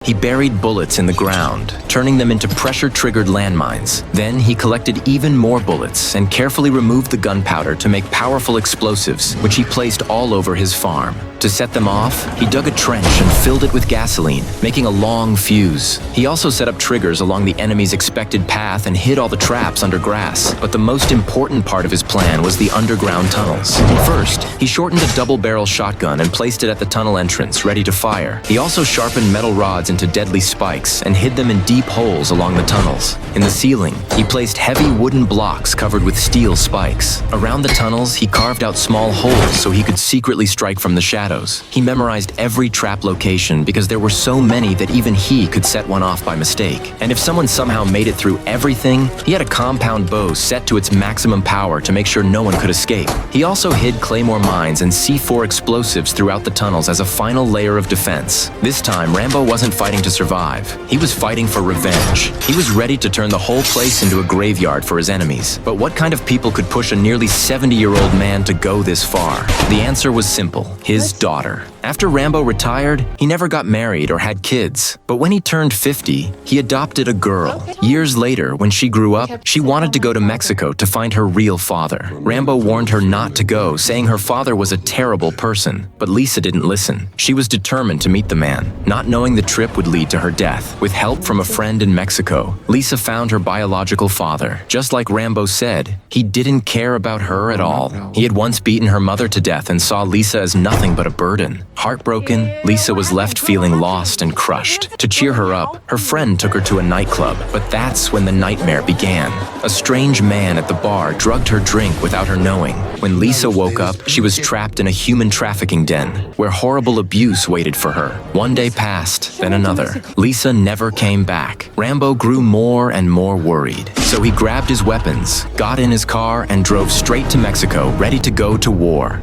He buried bullets in the ground, turning them into pressure-triggered landmines. Then he collected even more bullets and carefully removed the gunpowder to make powerful explosives, which he placed all over his farm. To set them off, he dug a trench and filled it with gasoline, making a long fuse. He also set up triggers along the enemy's expected path and hid all the traps under grass. But the most important part of his plan was the underground tunnels. First, he shortened a double-barrel shotgun and placed it at the tunnel entrance, ready to fire. He also sharpened metal rods into deadly spikes and hid them in deep holes along the tunnels. In the ceiling, he placed heavy wooden blocks covered with steel spikes. Around the tunnels, he carved out small holes so he could secretly strike from the shadows. He memorized every trap location because there were so many that even he could set one off by mistake. And if someone somehow made it through everything, he had a compound bow set to its maximum power to make sure no one could escape. He also hid Claymore mines and C4 explosives throughout the tunnels as a final layer of defense. This time, Rambo wasn't fighting to survive. He was fighting for revenge. He was ready to turn the whole place into a graveyard for his enemies. But what kind of people could push a nearly 70-year-old man to go this far? The answer was simple: his daughter. After Rambo retired, he never got married or had kids. But when he turned 50, he adopted a girl. Years later, when she grew up, she wanted to go to Mexico to find her real father. Rambo warned her not to go, saying her father was a terrible person. But Lisa didn't listen. She was determined to meet the man, not knowing the trip would lead to her death. With help from a friend in Mexico, Lisa found her biological father. Just like Rambo said, he didn't care about her at all. He had once beaten her mother to death and saw Lisa as nothing but a burden. Heartbroken, Lisa was left feeling lost and crushed. To cheer her up, her friend took her to a nightclub, but that's when the nightmare began. A strange man at the bar drugged her drink without her knowing. When Lisa woke up, she was trapped in a human trafficking den, where horrible abuse waited for her. One day passed, then another. Lisa never came back. Rambo grew more and more worried. So he grabbed his weapons, got in his car, and drove straight to Mexico, ready to go to war.